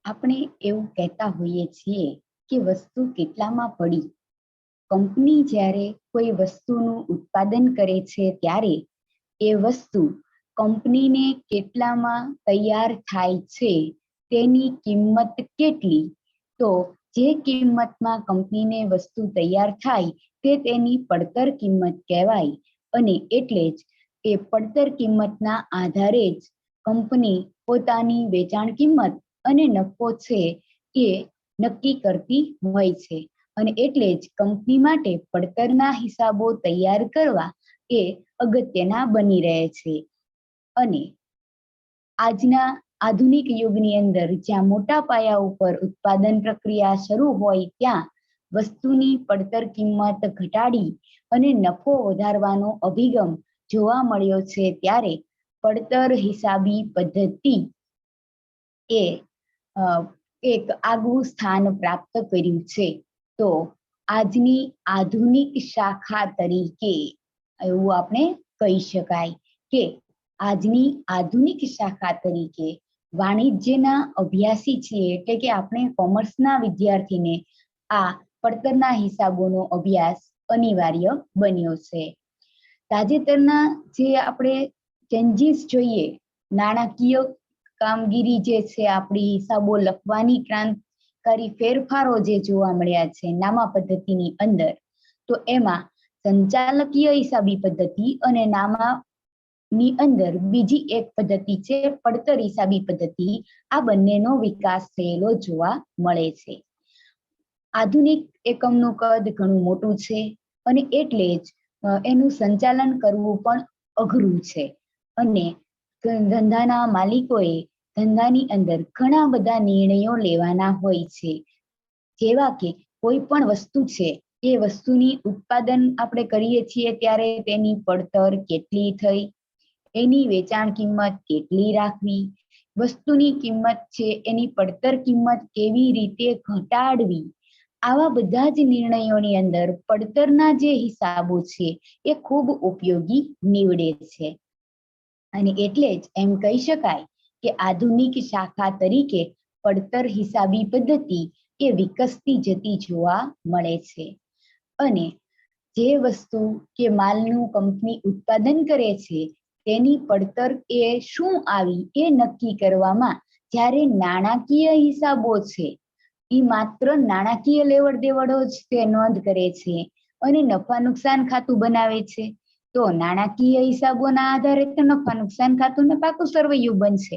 આપણે એવું કહેતા હોઈએ છીએ કે વસ્તુ કેટલામાં પડી. કંપની જ્યારે કોઈ વસ્તુનું ઉત્પાદન કરે છે ત્યારે એ વસ્તુ કંપનીને કેટલામાં તૈયાર થાય છે તેની કિંમત કેટલી, તો જે કિંમતમાં કંપનીને વસ્તુ તૈયાર થાય તે તેની પડતર કિંમત કહેવાય. અને એટલે જ એ પડતર કિંમતના આધારે જ કંપની પોતાની વેચાણ કિંમત અને નફો છે એ નક્કી કરતી હોય છે. અને એટલે જ કંપની માટે પડતરના હિસાબો તૈયાર કરવા એ અગત્યના બની રહે છે. અને આજના આધુનિક યુગની અંદર જ્યાં મોટા પાયા ઉપર ઉત્પાદન પ્રક્રિયા શરૂ હોય ત્યાં વસ્તુની પડતર કિંમત ઘટાડી અને નફો વધારવાનો અભિગમ જોવા મળ્યો છે, ત્યારે પડતર હિસાબી પદ્ધતિ એ એક આગવું સ્થાન પ્રાપ્ત કર્યું છે. તો આજની આધુનિક શાખા તરીકે એવું આપણે કહી શકાય કે આજની આધુનિક શાખા તરીકે વાણિજ્યના અભ્યાસી છીએ, એટલે કે આપણે કોમર્સના વિદ્યાર્થીને આ પડતરના હિસાબોનો અભ્યાસ અનિવાર્ય બન્યો છે. તાજેતરના જે આપણે ચેન્જીસ જોઈએ, નાણાકીય કામગીરી જે છે, આપણી હિસાબો લખવાની ક્રાંતિકારી ફેરફારો જે જોવા મળ્યા છે નામા પદ્ધતિની અંદર, તો એમાં સંચાલકીય હિસાબી પદ્ધતિ અને નામાની અંદર બીજી એક પદ્ધતિ છે પડતર હિસાબી પદ્ધતિ. આ બંનેનો વિકાસ થયેલો જોવા મળે છે. આધુનિક એકમનું કદ ઘણું મોટું છે અને એટલે જ એનું સંચાલન કરવું પણ અઘરું છે. અને ધંધાના માલિકોએ ધંધાની અંદર ઘણા બધા નિર્ણયો લેવાના હોય છે, જેવા કે કોઈ પણ વસ્તુ છે એ વસ્તુની ઉત્પાદન આપણે કરીએ છીએ ત્યારે તેની પડતર કેટલી થઈ, એની વેચાણ કિંમત કેટલી રાખવી, વસ્તુની કિંમત છે એની પડતર કિંમત કેવી રીતે ઘટાડવી. આવા બધા જ નિર્ણયોની અંદર પડતરના જે હિસાબો છે એ ખૂબ ઉપયોગી નીવડે છે. અને એટલે જ એમ કહી શકાય કે આધુનિક શાખા તરીકે પડતર હિસાબી પદ્ધતિ એ વિકસતી જતી જોવા મળે છે. અને જે વસ્તુ કે માલનું કંપની ઉત્પાદન કરે છે તેની પડતર એ શું આવી એ નક્કી કરવામાં જ્યારે નાણાકીય હિસાબો છે એ માત્ર નાણાકીય લેવડ દેવડો જ તે નોંધ કરે છે અને નફા નુકસાન ખાતું બનાવે છે, તો નાણાકીય હિસાબોના આધારે તો નફા નુકસાન ખાતું ને પાકું સરવૈયું બનશે.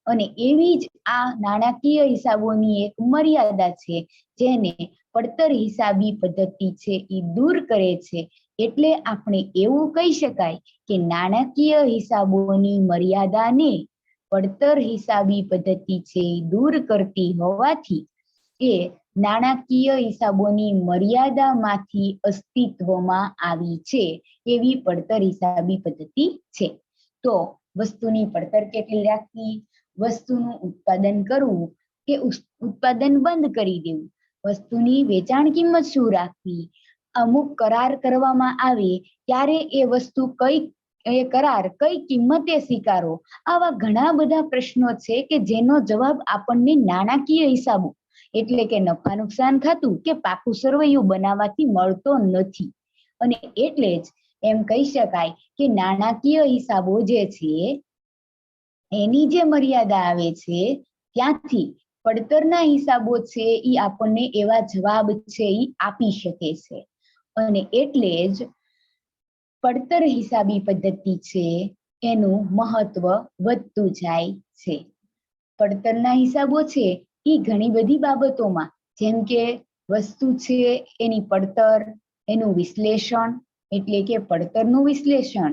અને એવી જ આ નાણાકીય હિસાબોની એક મર્યાદા છે જેને પડતર હિસાબી પદ્ધતિ છે એ દૂર કરે છે. એટલે આપણે એવું કહી શકાય કે નાણાકીય હિસાબોની મર્યાદાને પડતર હિસાબી પદ્ધતિ છે દૂર કરતી હોવાથી એ નાણાકીય હિસાબોની મર્યાદામાંથી અસ્તિત્વમાં આવી છે એવી પડતર હિસાબી પદ્ધતિ છે. તો વસ્તુની પડતર કેટલી રાખવી, વસ્તુનું ઉત્પાદન કરવું કે ઉત્પાદન બંધ કરી દેવું, વસ્તુની વેચાણ કિંમત શું રાખવી, અમુક કરાર કરવામાં આવે ત્યારે એ વસ્તુ એ કરાર કઈ કિંમતે સ્વીકારો, આવા ઘણા બધા પ્રશ્નો છે કે જેનો જવાબ આપણને નાણાકીય હિસાબો એટલે કે નફા નુકસાન ખાતું કે પાકું સરવૈયું બનાવવાથી મળતો નથી. અને એટલે જ એમ કહી શકાય કે નાણાકીય હિસાબો જે છે એની જે મર્યાદા આવે છે ત્યાંથી પડતરના હિસાબો છે એ આપણને એવા જવાબ છે એ આપી શકે છે. અને એટલે જ પડતર હિસાબી પદ્ધતિ છે એનું મહત્વ વધતું જાય છે. પડતરના હિસાબો છે એ ઘણી બધી બાબતોમાં, જેમ કે વસ્તુ છે એની પડતર, એનું વિશ્લેષણ એટલે કે પડતરનું વિશ્લેષણ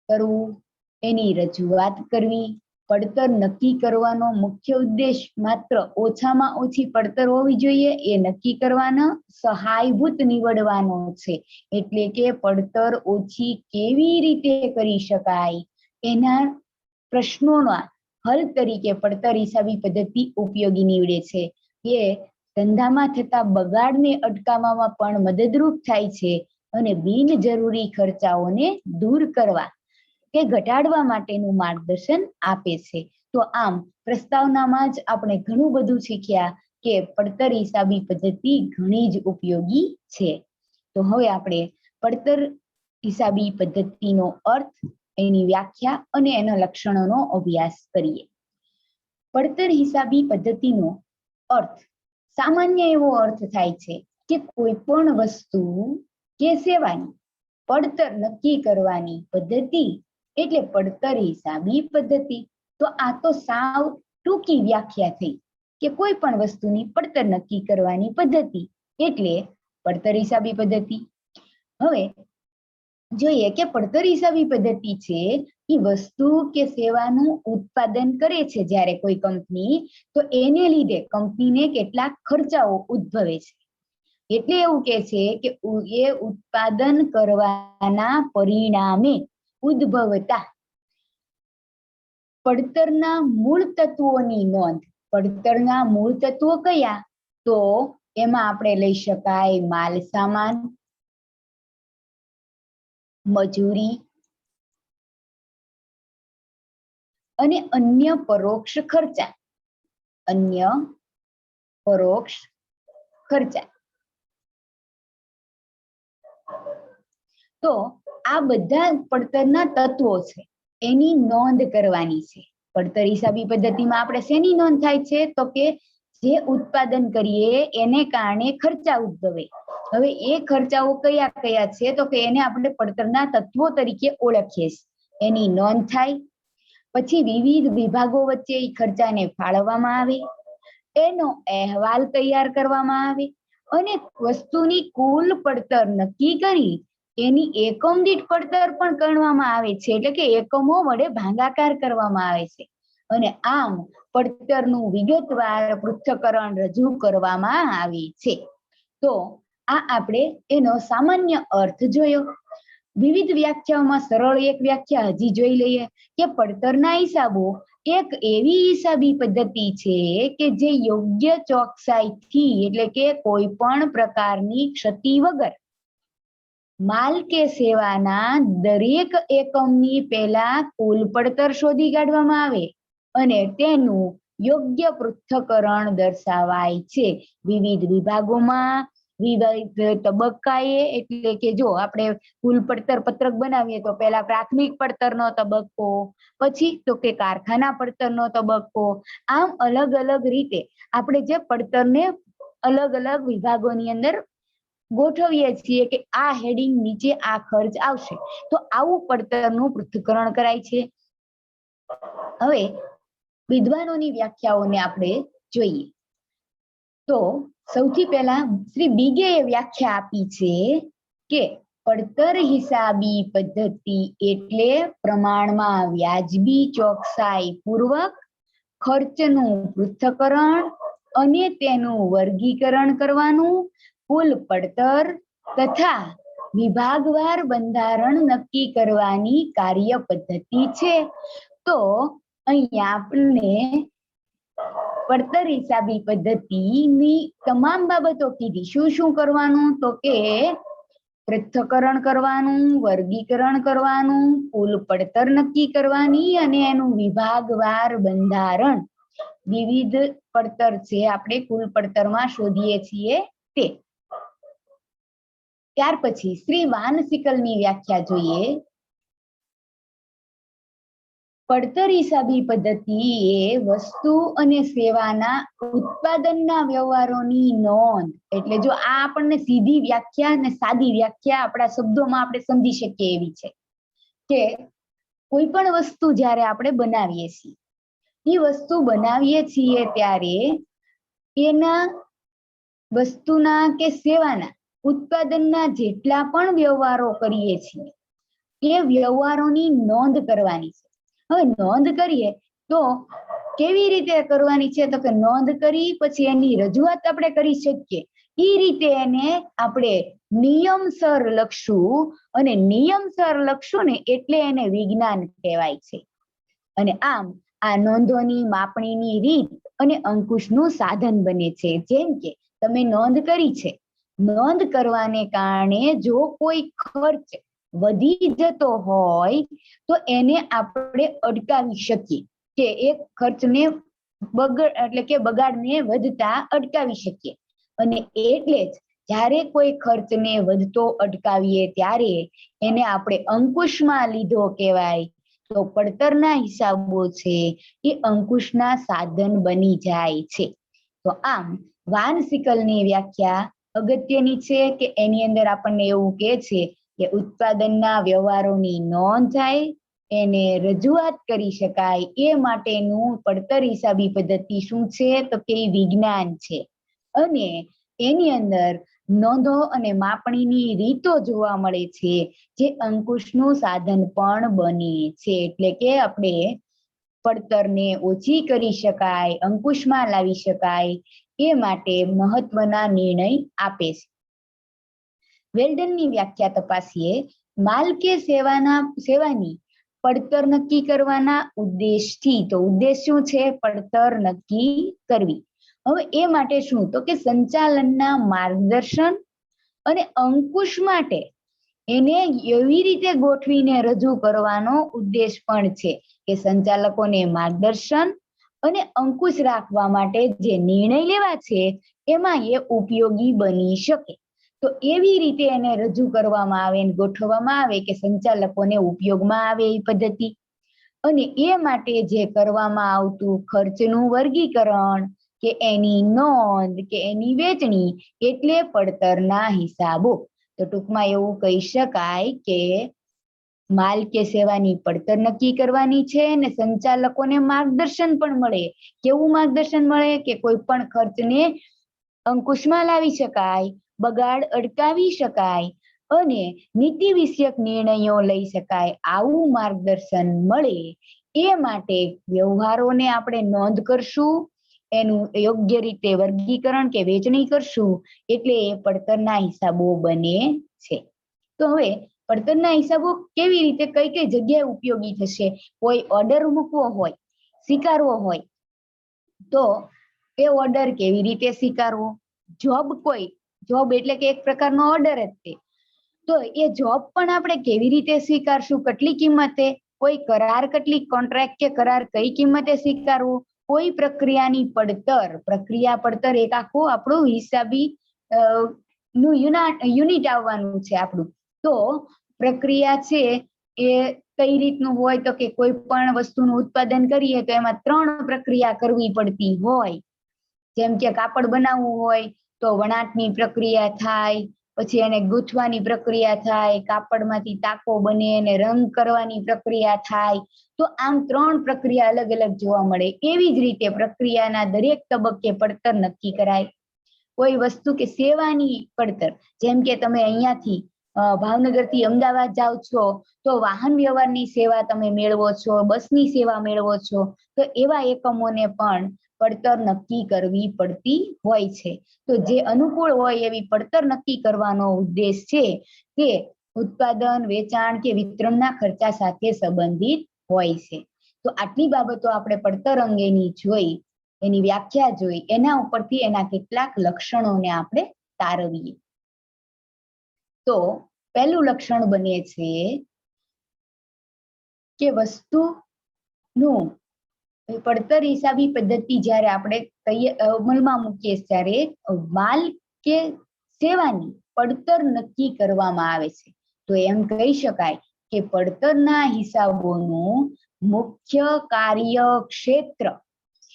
કરવું, એની રજૂઆત કરવી. પડતર નક્કી કરવાનો મુખ્ય ઉદ્દેશ માત્ર ઓછામાં ઓછી પડતર હોવી જોઈએ એ નક્કી કરવાનો સહાયભૂત નીવડવાનો છે. એટલે કે પડતર ઓછી કેવી રીતે કરી શકાય એના પ્રશ્નોના હલ તરીકે પડતર હિસાબી પદ્ધતિ ઉપયોગી નીવડે છે. એ ધંધામાં થતા બગાડને અટકાવવામાં પણ મદદરૂપ થાય છે અને બિનજરૂરી ખર્ચાઓને દૂર કરવા કે ઘટાડવા માટેનું માર્ગદર્શન આપે છે. તો આમ પ્રસ્તાવનામાં જ આપણે ઘણું બધું શીખ્યા કે પડતર હિસાબી પદ્ધતિ ઘણી જ ઉપયોગી છે. તો હવે આપણે પડતર હિસાબી પદ્ધતિનો અર્થ, એની વ્યાખ્યા અને એના લક્ષણોનો અભ્યાસ કરીએ. પડતર હિસાબી પદ્ધતિનો અર્થ સામાન્ય એવો અર્થ થાય છે કે કોઈ પણ વસ્તુ કે સેવાની પડતર નક્કી કરવાની પદ્ધતિ એટલે પડતર હિસાબી પદ્ધતિ. તો આ તો સાવ ટૂંકી વ્યાખ્યા થઈ કે કોઈ પણ વસ્તુની પડતર નક્કી કરવાની પદ્ધતિ એટલે પડતર હિસાબી પદ્ધતિ. હવે જોઈએ કે પડતર હિસાબી પદ્ધતિ છે એ વસ્તુ કે સેવાનું ઉત્પાદન કરે છે જ્યારે કોઈ કંપની, તો એને લીધે કંપનીને કેટલાક ખર્ચાઓ ઉદ્ભવે છે. એટલે એવું કે છે કે એ ઉત્પાદન કરવાના પરિણામે ઉદ્ભવતા પડતરના મૂળ તત્વોની નોંધ. પડતરના મૂળ તત્વો કયા? તો એમાં આપણે લઈ શકાય માલ સામાન, મજૂરી અને અન્ય પરોક્ષ ખર્ચા. અન્ય પરોક્ષ ખર્ચા. તો આ બધા પડતરના તત્વો છે, એની નોંધ કરવાની છે. પડતર હિસાબી પદ્ધતિમાં આપણે શેની નોંધ થાય છે? તો કે જે ઉત્પાદન કરીએ એને કારણે ખર્ચા ઉદ્ભવે. હવે એ ખર્ચાઓ કયા કયા છે? તો કે એને આપણે પડતરના તત્વો તરીકે ઓળખીએ છીએ, એની નોંધ થાય. પછી વિવિધ વિભાગો વચ્ચે એ ખર્ચાને ફાળવવામાં આવે, એનો અહેવાલ તૈયાર કરવામાં આવે અને વસ્તુની કુલ પડતર નક્કી કરી એની એકમ દીઠ પડતર પણ ગણવામાં આવે છે, એટલે કે એકમો વડે ભાગાકાર કરવામાં આવે છે. અને આમ પડતરનું વિગતવાર પૃથ્થકરણ રજૂ કરવામાં આવે છે. તો આ આપણે એનો સામાન્ય અર્થ જોયો. વિવિધ વ્યાખ્યાઓમાં સરળ એક વ્યાખ્યા હજી જોઈ લઈએ કે પડતરના હિસાબો એક એવી હિસાબી પદ્ધતિ છે કે જે યોગ્ય ચોકસાઈથી, એટલે કે કોઈ પણ પ્રકારની ક્ષતિ વગર માલ કે સેવાના દરેક એકમની પહેલા કુલ પડતર શોધી કાઢવામાં આવે અને તેનું યોગ્ય પૃથ્થકરણ દર્શાવાય છે. વિવિધ વિભાગોમાં, વિવિધ તબક્કાએ, એટલે કે જો આપણે કુલ પડતર પત્રક બનાવીએ તો પહેલા પ્રાથમિક પડતરનો તબક્કો, પછી તો કે કારખાના પડતરનો તબક્કો. આમ અલગ અલગ રીતે આપણે જે પડતરને અલગ અલગ વિભાગોની અંદર ગોઠવીએ છીએ કે આ હેડિંગ નીચે આ ખર્ચ આવશે, તો આવું પડતરનું પૃથ્થકરણ કરાય છે. હવે વિદ્વાનોની વ્યાખ્યાઓને આપણે જોઈએ તો સૌથી પહેલા શ્રી બીગે વ્યાખ્યા આપી છે કે પડતર હિસાબી પદ્ધતિ એટલે પ્રમાણમાં વ્યાજબી ચોકસાઈ પૂર્વક ખર્ચનું પૃથ્થકરણ અને તેનું વર્ગીકરણ કરવાનું, કુલ પડતર તથા વિભાગવાર બંધારણ નક્કી કરવાની કાર્ય પદ્ધતિ છે. તો અહીંયા આપણને પડતર હિસાબી પદ્ધતિની તમામ બાબતો કીધી. શું શું કરવાનું? તો કે પૃથ્થકરણ કરવાનું, વર્ગીકરણ કરવાનું, કુલ પડતર નક્કી કરવાની અને એનું વિભાગવાર બંધારણ. વિવિધ પડતર છે આપણે કુલ પડતરમાં શોધીએ છીએ તે. ત્યાર પછી શ્રી વાનસિકલની વ્યાખ્યા જોઈએ. પડતર હિસાબી પદ્ધતિ એ વસ્તુ અને સેવાના ઉત્પાદનના વ્યવહારોની નોંધ. એટલે જો આ આપણને સીધી વ્યાખ્યા અને સાદી વ્યાખ્યા આપણા શબ્દોમાં આપણે સમજી શકીએ એવી છે કે કોઈ પણ વસ્તુ જ્યારે આપણે બનાવીએ છીએ, એ વસ્તુ બનાવીએ છીએ ત્યારે એના વસ્તુના કે સેવાના ઉત્પાદનના જેટલા પણ વ્યવહારો કરીએ છીએ એ વ્યવહારોની નોંધ કરવાની છે. હવે નોંધ કરીએ તો કેવી રીતે કરવાની છે? તો કે નોંધ કરી પછી એની રજૂઆત આપણે કરી શકીએ એ રીતે એને આપણે નિયમસર લખશું, અને નિયમસર લખશું ને એટલે એને વિજ્ઞાન કહેવાય છે. અને આમ આ નોંધોની માપણીની રીત અને અંકુશનું સાધન બને છે. જેમ કે તમે નોંધ કરી છે, નોંધ કરવાને કારણે જો કોઈ ખર્ચ વધી જતો હોય તો એને આપણે અટકાવી શકીએ. કે એ ખર્ચને બગાડને વધતા અટકાવી શકીએ. અને એટલે જ જ્યારે કોઈ ખર્ચને વધતો અટકાવીએ ત્યારે એને આપણે અંકુશમાં લીધો કહેવાય. તો પડતરના હિસાબો છે એ અંકુશના સાધન બની જાય છે. તો આમ વાન સિકલની વ્યાખ્યા અગત્યની છે કે એની અંદર આપણને એવું કહે છે કે ઉત્પાદનના વ્યવહારોની નોંધ થાય, એને રજૂઆત કરી શકાય એ માટેનું પડતર હિસાબી પદ્ધતિ શું છે તો કે વિજ્ઞાન છે. અને એની અંદર નોંધો અને માપણીની રીતો જોવા મળે છે જે અંકુશનું સાધન પણ બને છે. એટલે કે આપણે પડતરને ઓછી કરી શકાય, અંકુશમાં લાવી શકાય એ માટે મહત્વના નિર્ણય આપે છે. વેલ્ડનની વ્યાખ્યા તપાસીએ. માલ કે સેવાની પડતર નક્કી કરવાના ઉદ્દેશથી, તો ઉદ્દેશ શું છે? પડતર નક્કી કરવી. હવે એ માટે શું? તો કે સંચાલનના માર્ગદર્શન અને અંકુશ માટે એને એવી રીતે ગોઠવીને રજૂ કરવાનો ઉદ્દેશ પણ છે કે સંચાલકોને માર્ગદર્શન અને અંકુશ રાખવા માટે જે નિર્ણય લેવા છે એમાં એ ઉપયોગી બની શકે. તો એવી રીતે એને રજૂ કરવામાં આવે, ગોઠવવામાં આવે કે સંચાલકોને ઉપયોગમાં આવે એ પદ્ધતિ. અને એ માટે જે કરવામાં આવતું ખર્ચનું વર્ગીકરણ કે એની નોંધ કે એની વેચણી એટલે પડતરના હિસાબો. તો ટૂંકમાં એવું કહી શકાય કે માલ કે સેવાની પડતર નક્કી કરવાની છે અને સંચાલકોને માર્ગદર્શન પણ મળે. કેવું માર્ગદર્શન મળે? કે કોઈ પણ ખર્ચને અંકુશમાં લાવી શકાય, બગાડ અટકાવી શકાય અને નીતિ વિષયક નિર્ણયો લઈ શકાય આવું માર્ગદર્શન મળે. એ માટે વ્યવહારોને આપણે નોંધ કરશું, એનું યોગ્ય રીતે વર્ગીકરણ કે વેચણી કરશું એટલે એ પડતરના હિસાબો બને છે. તો હવે પડતરના હિસાબો કેવી રીતે કઈ કઈ જગ્યાએ ઉપયોગી થશે? કોઈ ઓર્ડર મૂકવો હોય, સ્વીકારવો હોય તો એ ઓર્ડર કેવી રીતે સ્વીકારવો? જોબ એટલે કે એક પ્રકારનો ઓર્ડર જ છે. તો એ જોબ પણ આપણે કેવી રીતે સ્વીકારશું? કેટલી કિંમતે? કોઈ કરાર, કેટલી કોન્ટ્રાક્ટ કે કરાર કઈ કિંમતે સ્વીકારવો? કોઈ પ્રક્રિયાની પડતર, પ્રક્રિયા પડતર એક આખું આપણું હિસાબી નું યુનિટ આવવાનું છે આપણું. તો પ્રક્રિયા છે એ કઈ રીતનું હોય? તો કે કોઈ પણ વસ્તુનું ઉત્પાદન કરીએ તો એમાં 3 પ્રક્રિયા કરવી પડતી હોય. જેમ કે કાપડ બનાવવું હોય તો વણાટની પ્રક્રિયા થાય, પછી એને ગૂંથવાની પ્રક્રિયા થાય, કાપડમાંથી તાકો બને અને રંગ કરવાની પ્રક્રિયા થાય. તો આમ 3 પ્રક્રિયા અલગ અલગ જોવા મળે. એવી જ રીતે પ્રક્રિયાના દરેક તબક્કે પડતર નક્કી કરાય. કોઈ વસ્તુ કે સેવાની પડતર, જેમ કે તમે અહીંયાથી ભાવનગરથી અમદાવાદ જાઓ છો તો વાહન વ્યવહારની સેવા તમે મેળવો છો, બસની સેવા મેળવો છો, તો એવા એકમોને પણ પડતર નક્કી કરવી પડતી હોય છે. તો જે અનુકૂળ હોય એવી પડતર નક્કી કરવાનો ઉદ્દેશ છે તે ઉત્પાદન, વેચાણ કે વિતરણના ખર્ચા સાથે સંબંધિત હોય છે. તો આટલી બાબતો આપણે પડતર અંગેની જોઈ, એની વ્યાખ્યા જોઈ, એના ઉપરથી એના કેટલાક લક્ષણોને આપણે તારવીએ. તો પહેલું લક્ષણ બને છે કે વસ્તુનું પડતર હિસાબી પદ્ધતિ જ્યારે આપણે અમલમાં મૂકીએ ત્યારે માલ કે સેવાની પડતર નક્કી કરવામાં આવે છે. તો એમ કહી શકાય કે પડતરના હિસાબોનું મુખ્ય કાર્ય ક્ષેત્ર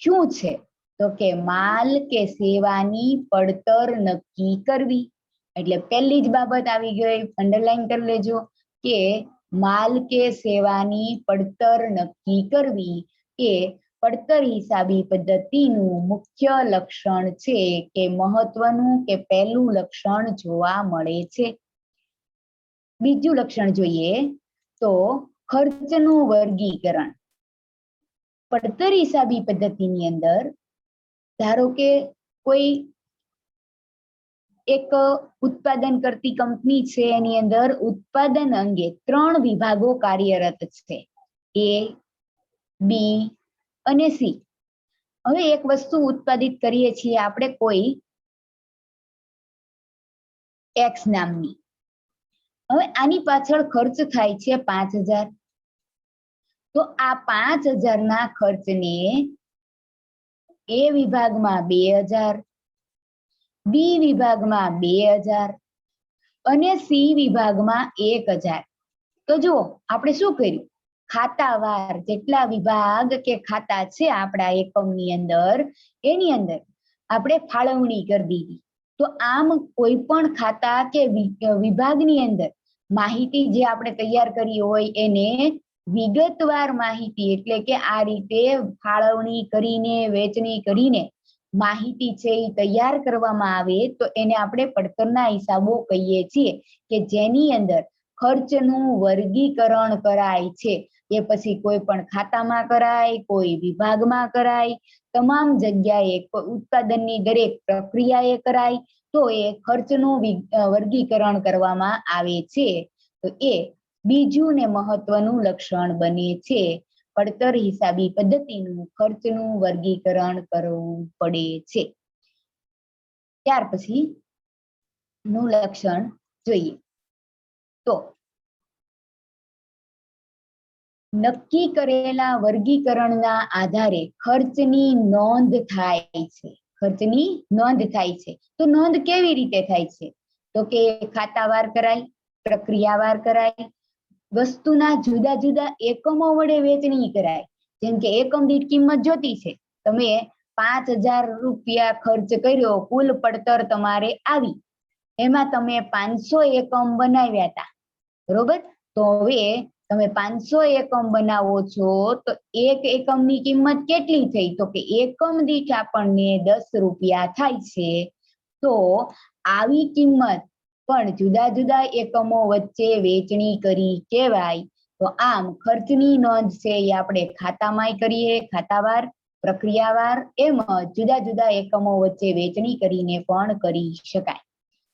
શું છે? તો કે માલ કે સેવાની પડતર નક્કી કરવી. એટલે પહેલી જ બાબત આવી ગઈ, અંડરલાઈન કરી લેજો કે માલ કે સેવાની પડતર નક્કી કરવી એ પડતર હિસાબી પદ્ધતિનું મુખ્ય લક્ષણ છે કે મહત્વનું કે પહેલું લક્ષણ જોવા મળે છે. બીજું લક્ષણ જોઈએ તો ખર્ચનું વર્ગીકરણ. પડતર હિસાબી પદ્ધતિની અંદર ધારો કે કોઈ એક ઉત્પાદન કરતી કંપની છે, એની અંદર ઉત્પાદન અંગે 3 વિભાગો કાર્યરત છે, A, B અને C. હવે એક વસ્તુ ઉત્પાદિત કરીએ છીએ આપણે કોઈ X નામની. હવે આની પાછળ ખર્ચ થાય છે 5000. તો આ 5000 ના ખર્ચને એ વિભાગમાં 2000, બી વિભાગમાં 2000 અને સી વિભાગમાં 1000. તો જુઓ આપણે શું કર્યું, ખાતાવાર જેટલા વિભાગ કે ખાતા છે આપણા એકમની અંદર એની અંદર આપણે ફાળવણી કરી દીધી. તો આમ કોઈ પણ ખાતા કે વિભાગની અંદર માહિતી જે આપણે તૈયાર કરી હોય એને વિગતવાર માહિતી એટલે કે આ રીતે ફાળવણી કરીને વહેંચણી કરીને માહિતી છે એ તૈયાર કરવામાં આવે તો એને આપણે પડતરના હિસાબો કહીએ છીએ, કે જેની અંદર ખર્ચનું વર્ગીકરણ કરાય છે. એ પછી કોઈ પણ ખાતામાં કરાય, કોઈ વિભાગમાં કરાય, તમામ જગ્યાએ ઉત્પાદનની દરેક પ્રક્રિયાએ કરાય તો એ ખર્ચનું વર્ગીકરણ કરવામાં આવે છે. તો એ બીજું ને મહત્વનું લક્ષણ બને છે. પડતર હિસાબી પદ્ધતિનું ખર્ચનું વર્ગીકરણ કરવું પડે છે. ત્યાર પછી નું લક્ષણ જોઈએ તો નક્કી કરેલા વર્ગીકરણના આધારે ખર્ચની નોંધ થાય છે. ખર્ચની નોંધ થાય છે. તો નોંધ કેવી રીતે થાય છે? તો કે ખાતાવાર કરાય, પ્રક્રિયાવાર કરાય, વસ્તુના જુદા જુદા એકમો વડે વહેંચણી કરાય. જેમ કે એકમ દીઠ કિંમત જોતી છે, તમે 5000 રૂપિયા ખર્ચ કર્યો, કુલ પડતર તમારે આવી, એમાં તમે 500 એકમ બનાવ્યા હતા, બરોબર? તો હવે તમે 500 એકમ બનાવો છો તો એક એકમની કિંમત કેટલી થઈ? તો કે એકમ દીઠ આપણને 10 રૂપિયા થાય છે. તો આવી કિંમત પણ જુદા જુદા એકમો વચ્ચે વહેંચણી કરી કહેવાય. તો આમ ખર્ચની નોંધ છે એ આપણે ખાતામાંય કરીએ, ખાતાવાર, પ્રક્રિયાવાર, એમ જુદા જુદા એકમો વચ્ચે વહેંચણી કરીને પણ કરી શકાય.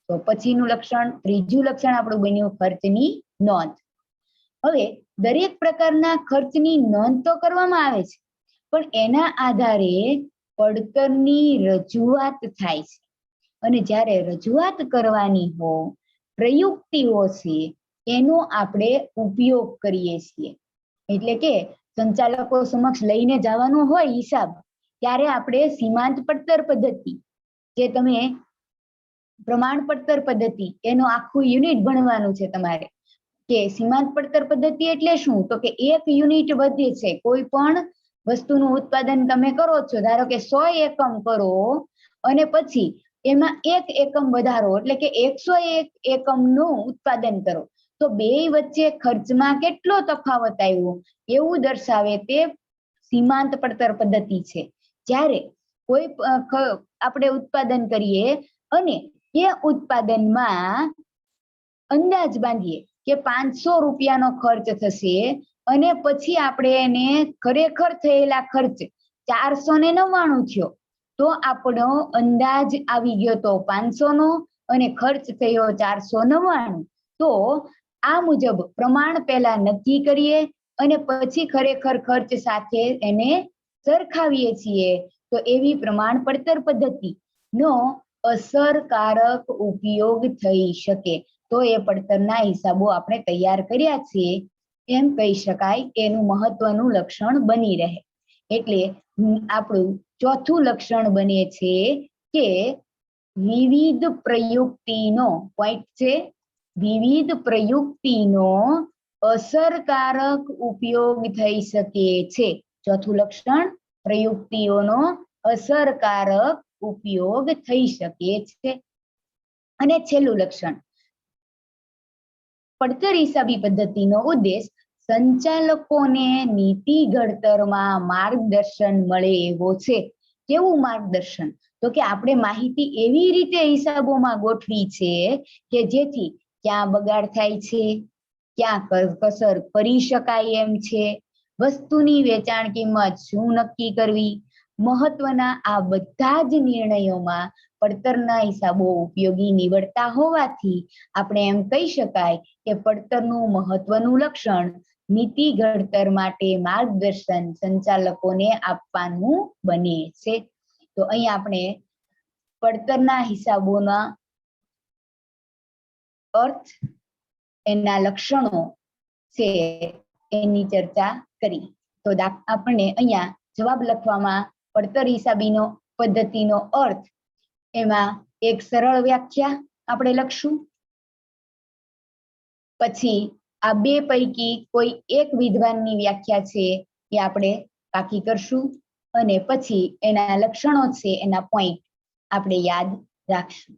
તો પછીનું લક્ષણ, ત્રીજું લક્ષણ આપણું બન્યું ખર્ચની નોંધ. હવે દરેક પ્રકારના ખર્ચની નોંધ તો કરવામાં આવે છે, પણ એના આધારે પડતરની રજૂઆત થાય છે. અને જ્યારે રજૂઆત કરવાની હોય, પ્રયુક્તિઓ છે એનો આપણે ઉપયોગ કરીએ છીએ. એટલે કે સંચાલકો સમક્ષ લઈને જવાનું હોય હિસાબ, ત્યારે આપણે સીમાંત પડતર પદ્ધતિ, જે તમે પ્રમાણ પડતર પદ્ધતિ એનું આખું યુનિટ ભણવાનું છે તમારે, કે સીમાંત પડતર પદ્ધતિ એટલે શું? તો કે એક યુનિટ વધે છે. કોઈ પણ વસ્તુનું ઉત્પાદન તમે કરો છો, ધારો કે 100 એકમ કરો અને પછી એમાં 1 એકમ વધારો એટલે કે 101 એકમનું ઉત્પાદન કરો, તો બે વચ્ચે ખર્ચમાં કેટલો તફાવત આવ્યો એવું દર્શાવે તે સીમાંત પડતર પદ્ધતિ છે. જ્યારે કોઈ આપણે ઉત્પાદન કરીએ અને એ ઉત્પાદનમાં અંદાજ બાંધીએ કે 500 રૂપિયાનો ખર્ચ થશે અને પછી આપણે એને ખરેખર થયેલા ખર્ચ 499 થયો, તો આપણો અંદાજ આવી ગયો તો 500 નો અને ખર્ચ થયો 499. તો આ મુજબ પ્રમાણ પહેલા નક્કી કરીએ અને પછી ખરેખર ખર્ચ સાથે એને સરખાવીએ છીએ. તો એવી પ્રમાણ પડતર પદ્ધતિનો અસરકારક ઉપયોગ થઈ શકે. તો એ પડતરના હિસાબો આપણે તૈયાર કર્યા છે એમ કહી શકાય, એનું મહત્વનું લક્ષણ બની રહે. એટલે આપણું ચોથું લક્ષણ બને છે કે વિવિધ પ્રયુક્તિનો પોઈન્ટ છે, વિવિધ પ્રયુક્તિનો અસરકારક ઉપયોગ થઈ શકે છે. ચોથું લક્ષણ, પ્રયુક્તિઓનો અસરકારક ઉપયોગ થઈ શકે છે. અને છેલ્લું લક્ષણ, પડતર હિસાબી પદ્ધતિનો ઉદ્દેશ સંચાલકોને નીતિ ઘડતરમાં માર્ગદર્શન મળે એવો છે. કેવું માર્ગદર્શન? તો કે આપણે માહિતી એવી રીતે હિસાબોમાં ગોઠવી છે કે જેથી ક્યાં બગાડ થાય છે, ક્યાં કસર કરી શકાય એમ છે, વસ્તુની વેચાણ કિંમત શું નક્કી કરવી, મહત્વના આ બધા જ નિર્ણયોમાં પડતરના હિસાબો ઉપયોગી નીવડતા હોવાથી આપણે એમ કહી શકાય કે પડતરનું મહત્વનું લક્ષણ નીતિ ઘડતર માટે માર્ગદર્શન સંચાલકોને આપવાનું બને છે. તો અહીં આપણે પડતરના હિસાબોના અર્થ, એના લક્ષણો છે એની ચર્ચા કરી. તો આપણને અહીંયા જવાબ લખવામાં પડતર હિસાબીનો પદ્ધતિનો અર્થ, એમાં એક સરળ વ્યાખ્યા આપણે લખશું. પછી આ બે પૈકી કોઈ એક વિદ્વાનની વ્યાખ્યા છે એ આપણે પાકી કરશું અને પછી એના લક્ષણો છે, એના પોઈન્ટ આપણે યાદ રાખશું.